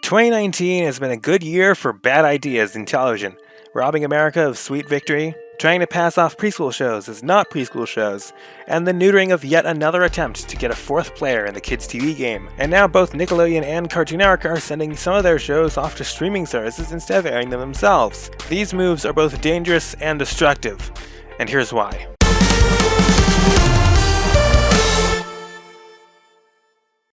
2019 has been a good year for bad ideas in television, robbing America of sweet victory, trying to pass off preschool shows as not preschool shows, and the neutering of yet another attempt to get a fourth player in the kids' TV game. And now both Nickelodeon and Cartoon Network are sending some of their shows off to streaming services instead of airing them themselves. These moves are both dangerous and destructive, and here's why.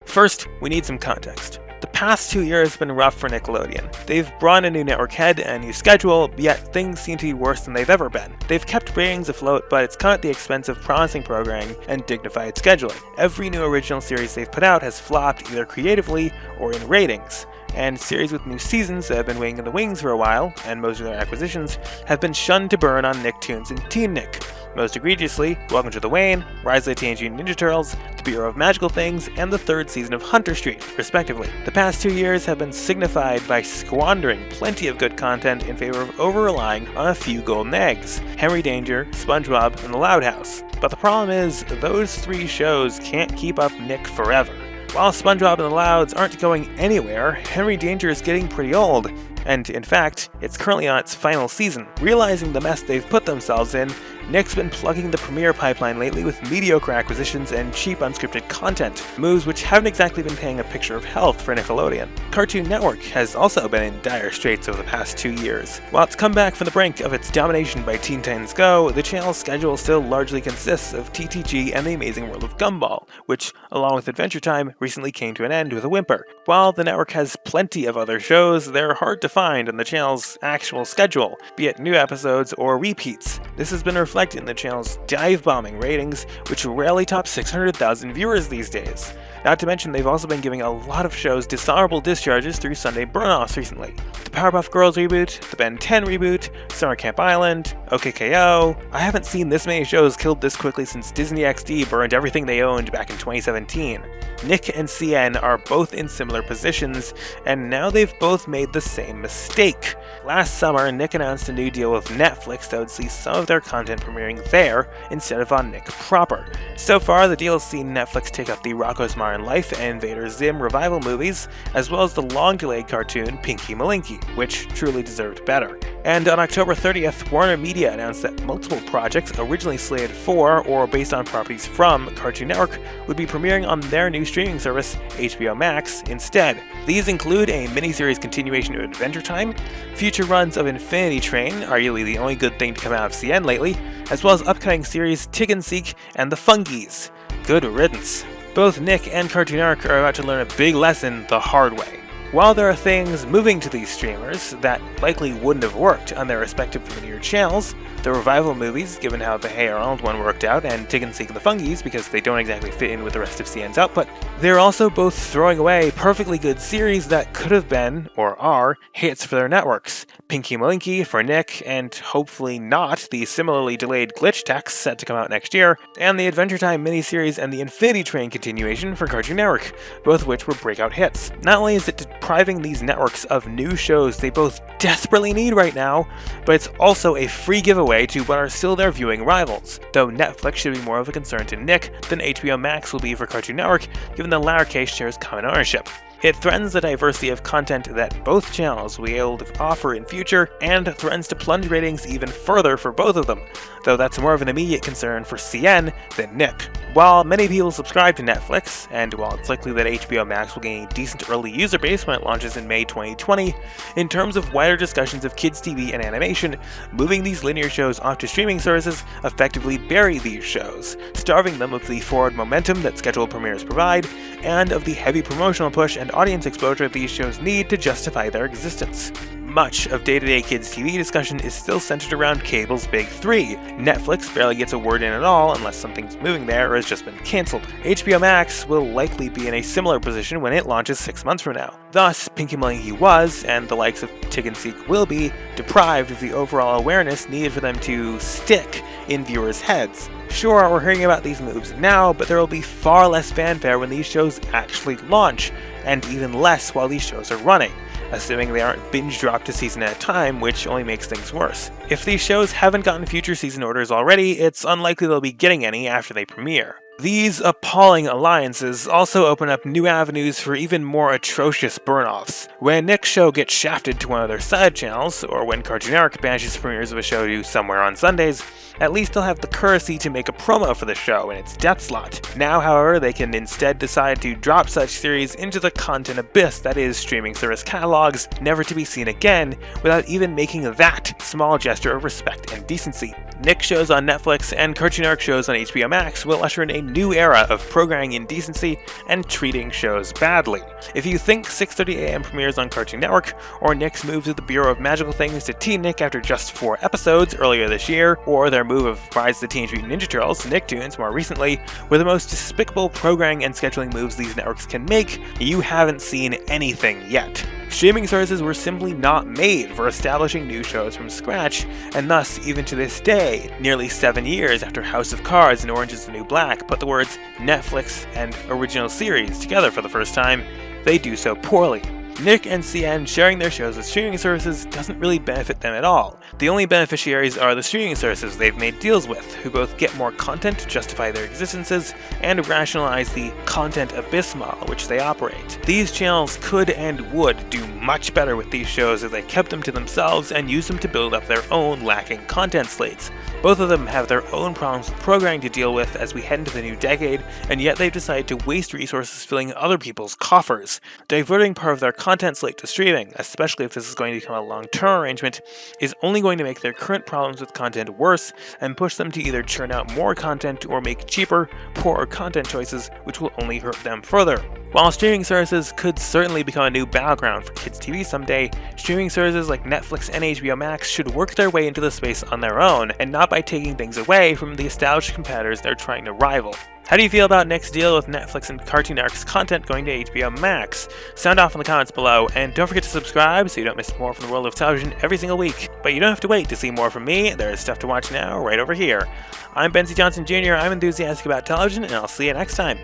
First, we need some context. The past 2 years have been rough for Nickelodeon. They've brought a new network head and a new schedule, yet things seem to be worse than they've ever been. They've kept ratings afloat, but it's come at the expense of promising programming and dignified scheduling. Every new original series they've put out has flopped either creatively or in ratings. And series with new seasons that have been waiting in the wings for a while, and most of their acquisitions, have been shunned to burn on Nicktoons and Teen Nick. Most egregiously, Welcome to the Wayne, Rise of the Teenage Mutant Ninja Turtles, The Bureau of Magical Things, and the third season of Hunter Street, respectively. The past 2 years have been signified by squandering plenty of good content in favor of over-relying on a few golden eggs: Henry Danger, SpongeBob, and The Loud House. But the problem is, those three shows can't keep up Nick forever. While SpongeBob and the Louds aren't going anywhere, Henry Danger is getting pretty old, and in fact, it's currently on its final season. Realizing the mess they've put themselves in, Nick's been plugging the premiere pipeline lately with mediocre acquisitions and cheap unscripted content, moves which haven't exactly been painting a picture of health for Nickelodeon. Cartoon Network has also been in dire straits over the past 2 years. While it's come back from the brink of its domination by Teen Titans Go, the channel's schedule still largely consists of TTG and The Amazing World of Gumball, which, along with Adventure Time, recently came to an end with a whimper. While the network has plenty of other shows, they're hard to find on the channel's actual schedule, be it new episodes or repeats. This has been reflected in the channel's dive-bombing ratings, which rarely top 600,000 viewers these days. Not to mention, they've also been giving a lot of shows dishonorable discharges through Sunday burn-offs recently. The Powerpuff Girls reboot, the Ben 10 reboot, Summer Camp Island, OKKO. I haven't seen this many shows killed this quickly since Disney XD burned everything they owned back in 2017. Nick and CN are both in similar positions, and now they've both made the same mistake. Last summer, Nick announced a new deal with Netflix that would see some of their content premiering there instead of on Nick proper. So far, the deal has seen Netflix take up the Rocko's Modern Life and Invader Zim revival movies, as well as the long-delayed cartoon Pinky Malinky, which truly deserved better. And on October 30th, Warner Media announced that multiple projects originally slated for or based on properties from Cartoon Network would be premiering on their new streaming service, HBO Max, instead. These include a miniseries continuation of Adventure Time, future runs of Infinity Train, arguably the only good thing to come out of CN lately, as well as upcoming series Tig N Seek and The Fungies. Good riddance. Both Nick and Cartoon Network are about to learn a big lesson the hard way. While there are things moving to these streamers that likely wouldn't have worked on their respective linear channels, the revival movies, given how the Hey Arnold one worked out, and Tig N Seek and the Fungies, because they don't exactly fit in with the rest of CN's output, they're also both throwing away perfectly good series that could have been, or are, hits for their networks. Pinky Malinky for Nick, and hopefully not the similarly delayed Glitch Text set to come out next year, and the Adventure Time miniseries and the Infinity Train continuation for Cartoon Network, both of which were breakout hits. Not only is it depriving these networks of new shows they both desperately need right now, but it's also a free giveaway to what are still their viewing rivals, though Netflix should be more of a concern to Nick than HBO Max will be for Cartoon Network, given the latter case shares common ownership. It threatens the diversity of content that both channels will be able to offer in future, and threatens to plunge ratings even further for both of them, though that's more of an immediate concern for CN than Nick. While many people subscribe to Netflix, and while it's likely that HBO Max will gain a decent early user base when it launches in May 2020, in terms of wider discussions of kids' TV and animation, moving these linear shows off to streaming services effectively bury these shows, starving them of the forward momentum that scheduled premieres provide, and of the heavy promotional push and audience exposure these shows need to justify their existence. Much of day-to-day kids' TV discussion is still centered around cable's big three. Netflix barely gets a word in at all unless something's moving there or has just been cancelled. HBO Max will likely be in a similar position when it launches 6 months from now. Thus, Pinky Malinky was, and the likes of Tig N Seek will be, deprived of the overall awareness needed for them to stick in viewers' heads. Sure, we're hearing about these moves now, but there will be far less fanfare when these shows actually launch, and even less while these shows are running, assuming they aren't binge-dropped a season at a time, which only makes things worse. If these shows haven't gotten future season orders already, it's unlikely they'll be getting any after they premiere. These appalling alliances also open up new avenues for even more atrocious burn-offs. When Nick's show gets shafted to one of their side channels, or when Cartoon Network banishes premieres of a show to somewhere on Sundays, at least they'll have the courtesy to make a promo for the show in its depth slot. Now, however, they can instead decide to drop such series into the content abyss that is streaming service catalogs, never to be seen again, without even making that small gesture of respect and decency. Nick shows on Netflix and Cartoon Network shows on HBO Max will usher in a new era of programming indecency and treating shows badly. If you think 6:30 a.m. premieres on Cartoon Network, or Nick's moves of the Bureau of Magical Things to Teen Nick after just 4 episodes earlier this year, or their move of Rise of the Teenage Mutant Ninja Turtles to Nicktoons more recently, were the most despicable programming and scheduling moves these networks can make, you haven't seen anything yet. Streaming services were simply not made for establishing new shows from scratch, and thus, even to this day, nearly 7 years after House of Cards and Orange is the New Black put the words Netflix and original series together for the first time, they do so poorly. Nick and CN sharing their shows with streaming services doesn't really benefit them at all. The only beneficiaries are the streaming services they've made deals with, who both get more content to justify their existences and rationalize the content abyss model which they operate. These channels could and would do much better with these shows if they kept them to themselves and used them to build up their own lacking content slates. Both of them have their own problems with programming to deal with as we head into the new decade, and yet they've decided to waste resources filling other people's coffers. Diverting part of their content slate to streaming, especially if this is going to become a long-term arrangement, is only going to make their current problems with content worse and push them to either churn out more content or make cheaper, poorer content choices, which will only hurt them further. While streaming services could certainly become a new battleground for kids' TV someday, streaming services like Netflix and HBO Max should work their way into the space on their own, and not by taking things away from the established competitors they're trying to rival. How do you feel about Nick's deal with Netflix and Cartoon Network's content going to HBO Max? Sound off in the comments below, and don't forget to subscribe so you don't miss more from the world of television every single week. But you don't have to wait to see more from me, there is stuff to watch now right over here. I'm Benzie Johnson Jr., I'm enthusiastic about television, and I'll see you next time.